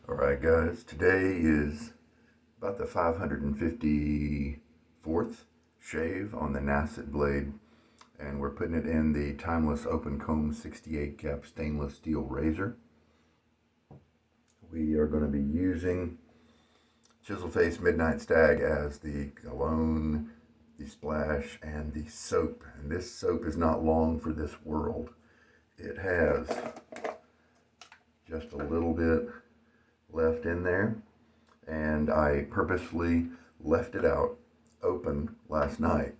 Alright guys, today is about the 554th shave on the Nacet blade, and we're putting it in the Timeless Open Comb 68 cap stainless steel razor. We are going to be using Chisel Face Midnight Stag as the cologne, the splash, and the soap. And this soap is not long for this world. It has just a little bit left in there, and I purposely left it out open last night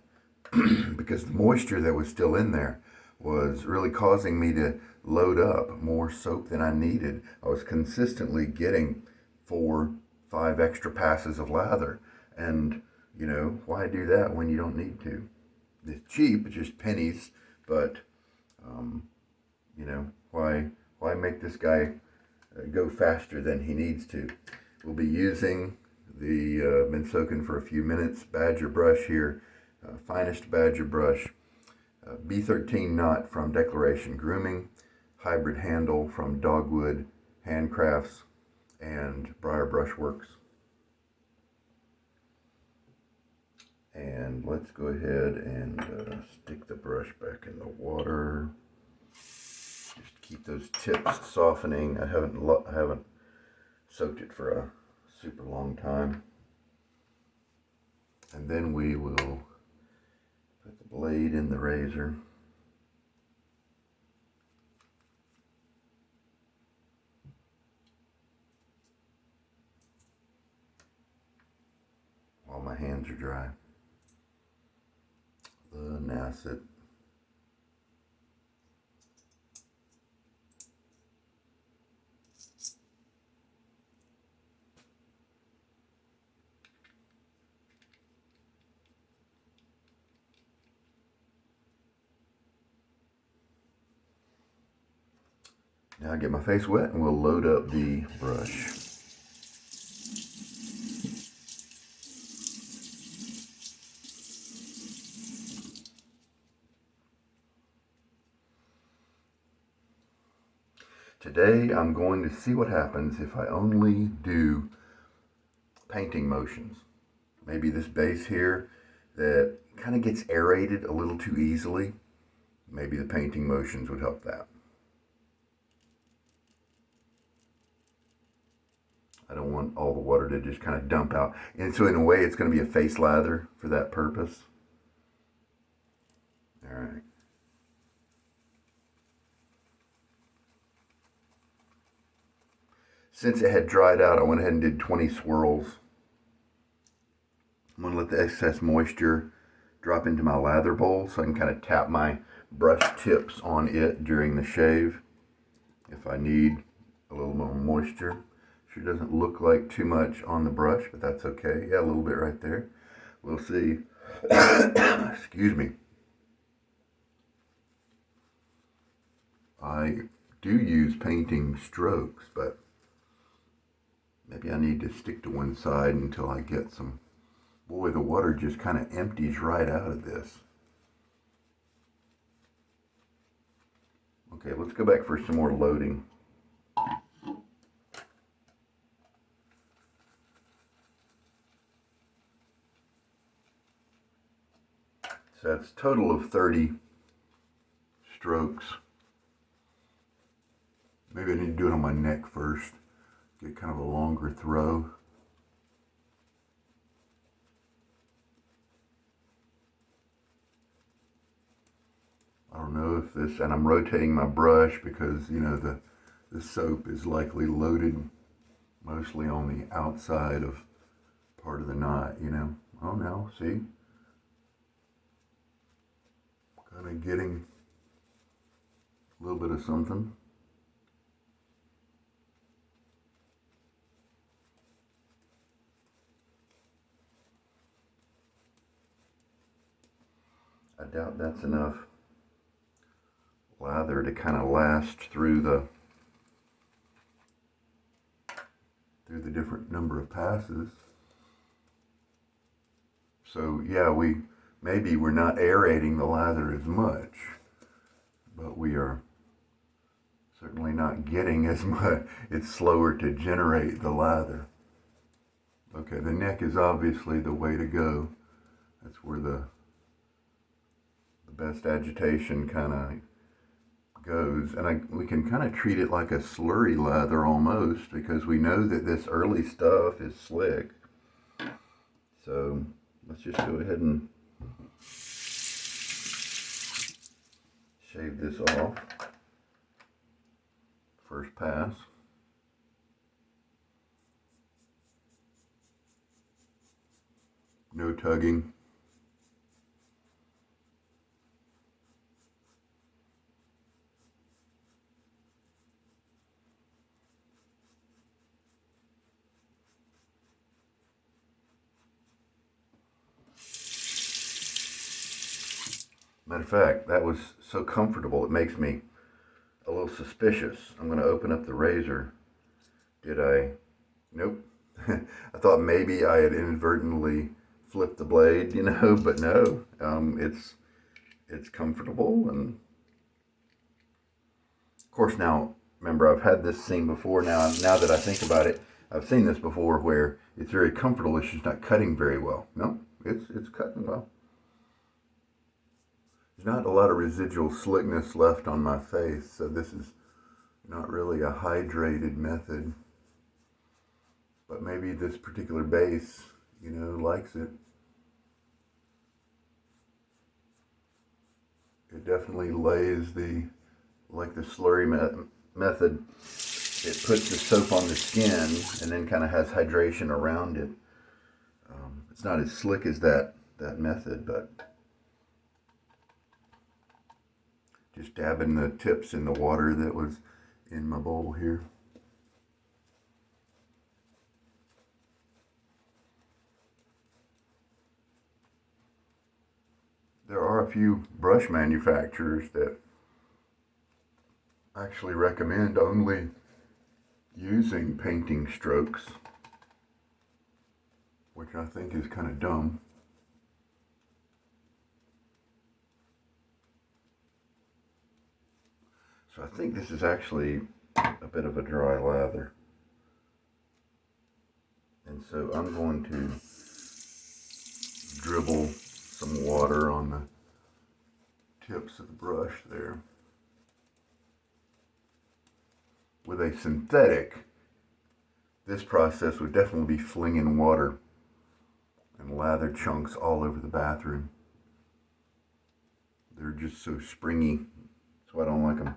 because the moisture that was still in there was really causing me to load up more soap than I needed. I was consistently getting 4-5 extra passes of lather, and you know, why do that when you don't need to? It's cheap, it's just pennies, but you know, why make this guy go faster than he needs to? We'll be using the been soaking for a few minutes Badger brush here, finest Badger brush, B13 knot from Declaration Grooming, hybrid handle from Dogwood Handcrafts, and Briar Brushworks. And let's go ahead and stick the brush back in the water. Just keep those tips softening. I haven't soaked it for a super long time. And then we will put the blade in the razor. While my hands are dry. The Nacet. Now I get my face wet and we'll load up the brush. Today I'm going to see what happens if I only do painting motions. Maybe this base here that kind of gets aerated a little too easily. Maybe the painting motions would help that. I don't want all the water to just kind of dump out. And so in a way, it's going to be a face lather for that purpose. All right. Since it had dried out, I went ahead and did 20 swirls. I'm going to let the excess moisture drop into my lather bowl so I can kind of tap my brush tips on it during the shave if I need a little more moisture. Sure doesn't look like too much on the brush, but that's okay. Yeah, a little bit right there. We'll see. Excuse me. I do use painting strokes, but maybe I need to stick to one side until I get some. Boy, the water just kind of empties right out of this. Okay, let's go back for some more loading. So that's a total of 30 strokes. Maybe I need to do it on my neck first. Get kind of a longer throw. I don't know if this, and I'm rotating my brush because, you know, the soap is likely loaded mostly on the outside of part of the knot, you know. Oh no, see? Kind of getting a little bit of something. I doubt that's enough lather to kind of last through the different number of passes. So yeah, maybe we're not aerating the lather as much, but we are Certainly not getting as much. It's slower to generate the lather. Okay, the neck is obviously the way to go. That's where the best agitation kind of goes. And we can kind of treat it like a slurry lather almost, because we know that this early stuff is slick. So let's just go ahead and shave this off. First pass. No tugging. Matter of fact, that was so comfortable, it makes me a little suspicious. I'm going to open up the razor. Did I? Nope. I thought maybe I had inadvertently flipped the blade, you know, but no. It's comfortable, and of course now, remember, I've had this scene before. Now that I think about it, I've seen this before where it's very comfortable. It's just not cutting very well. No, it's cutting well. There's not a lot of residual slickness left on my face, so this is not really a hydrated method. But maybe this particular base, you know, likes it. It definitely lays like the slurry method. It puts the soap on the skin and then kind of has hydration around it. It's not as slick as that method, but just dabbing the tips in the water that was in my bowl here. There are a few brush manufacturers that actually recommend only using painting strokes, which I think is kind of dumb. So I think this is actually a bit of a dry lather. And so I'm going to dribble some water on the tips of the brush there. With a synthetic, this process would definitely be flinging water and lather chunks all over the bathroom. They're just so springy, that's why I don't like them.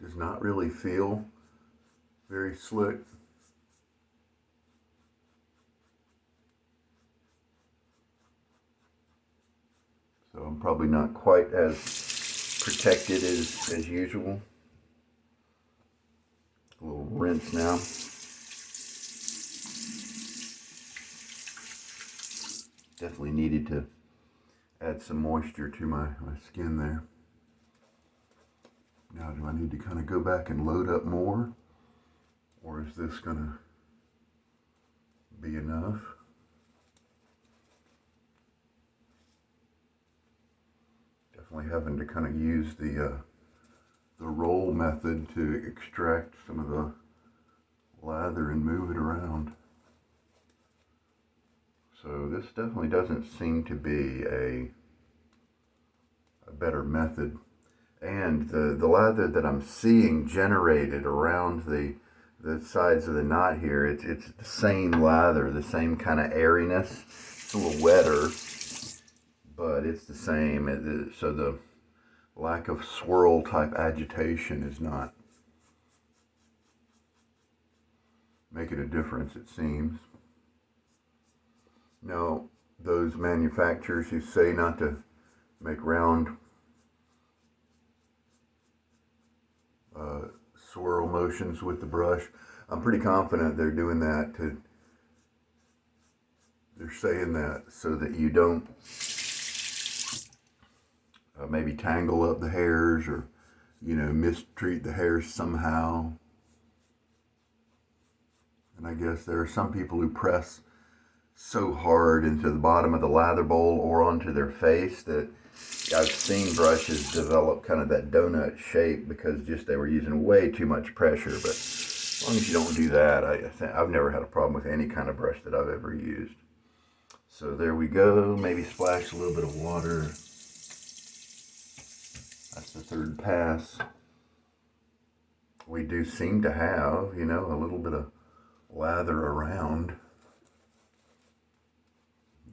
Does not really feel very slick. So I'm probably not quite as protected as usual. A little rinse now. Definitely needed to add some moisture to my skin there. Now, do I need to kind of go back and load up more? Or is this going to be enough? Definitely having to kind of use the roll method to extract some of the lather and move it around. So this definitely doesn't seem to be a better method. And the lather that I'm seeing generated around the sides of the knot here, it's the same lather, the same kind of airiness. It's a little wetter, but it's the same. So the lack of swirl type agitation is not making a difference, it seems. Now, those manufacturers who say not to make round swirl motions with the brush, I'm pretty confident they're doing that to They're saying that so that you don't maybe tangle up the hairs or, you know, mistreat the hairs somehow. And I guess there are some people who press so hard into the bottom of the lather bowl or onto their face that I've seen brushes develop kind of that donut shape because just they were using way too much pressure. But as long as you don't do that, I've never had a problem with any kind of brush that I've ever used. So there we go. Maybe splash a little bit of water. That's the third pass. We do seem to have, you know, a little bit of lather around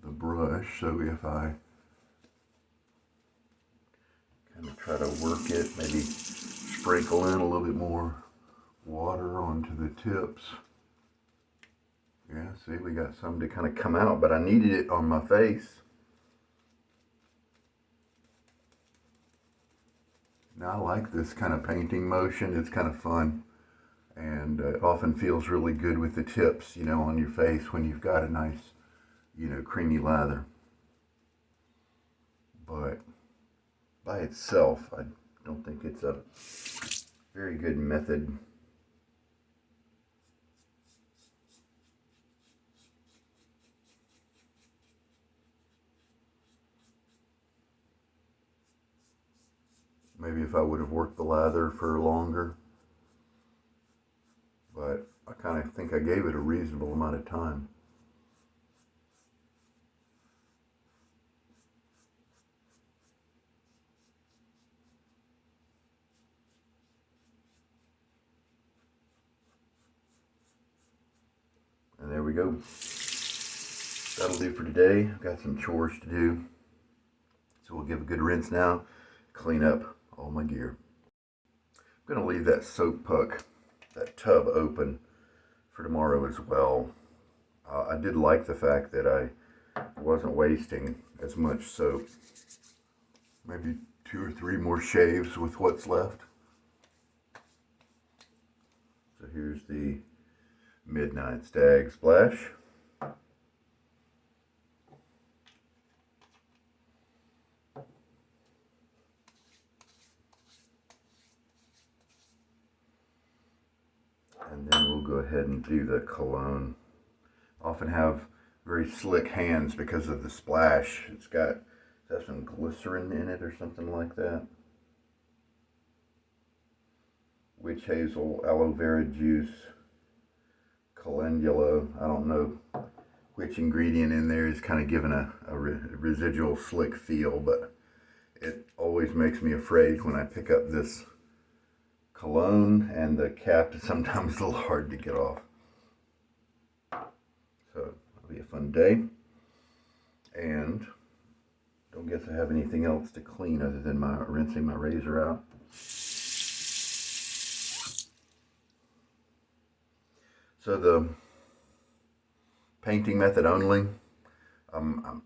the brush. So if I kind of try to work it, maybe sprinkle in a little bit more water onto the tips. Yeah, see, we got some to kind of come out, but I needed it on my face. Now I like this kind of painting motion. It's kind of fun, and it often feels really good with the tips, you know, on your face when you've got a nice, you know, creamy lather. But by itself, I don't think it's a very good method. Maybe if I would have worked the lather for longer, but I kind of think I gave it a reasonable amount of time. And there we go. That'll do for today. I've got some chores to do. So we'll give a good rinse now, clean up all my gear. I'm going to leave that soap puck, that tub open for tomorrow as well. I did like the fact that I wasn't wasting as much soap. Maybe 2 or 3 more shaves with what's left. So here's the Midnight Stag Splash. And then we'll go ahead and do the cologne. Often have very slick hands because of the splash. It's got some glycerin in it or something like that. Witch hazel, aloe vera juice, calendula. I don't know which ingredient in there is kind of giving a residual slick feel, but it always makes me afraid when I pick up this cologne, and the cap is sometimes a little hard to get off. So it'll be a fun day. And don't guess I have anything else to clean other than my rinsing my razor out. So the painting method only, I mean,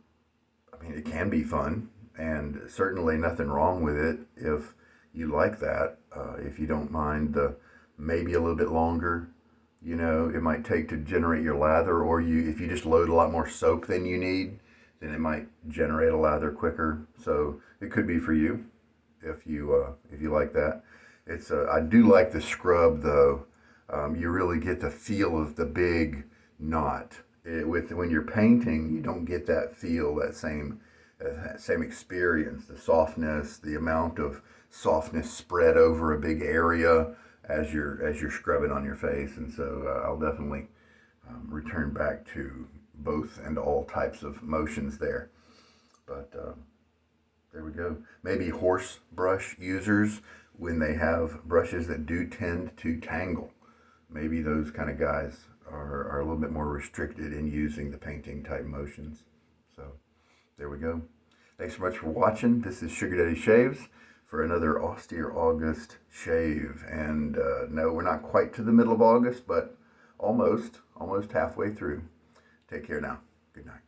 it can be fun, and certainly nothing wrong with it if you like that. If you don't mind maybe a little bit longer, you know, it might take to generate your lather, or if you just load a lot more soap than you need, then it might generate a lather quicker. So it could be for you if you like that. It's I do like the scrub though. You really get the feel of the big knot. When you're painting, you don't get that feel, that same experience, the softness, the amount of softness spread over a big area as you're scrubbing on your face. And so I'll definitely return back to both and all types of motions there. But there we go. Maybe horse brush users, when they have brushes that do tend to tangle, maybe those kind of guys are a little bit more restricted in using the painting type motions. So there we go. Thanks so much for watching. This is Sugar Daddy Shaves for another Austere August shave. And no, we're not quite to the middle of August, but almost halfway through. Take care now. Good night.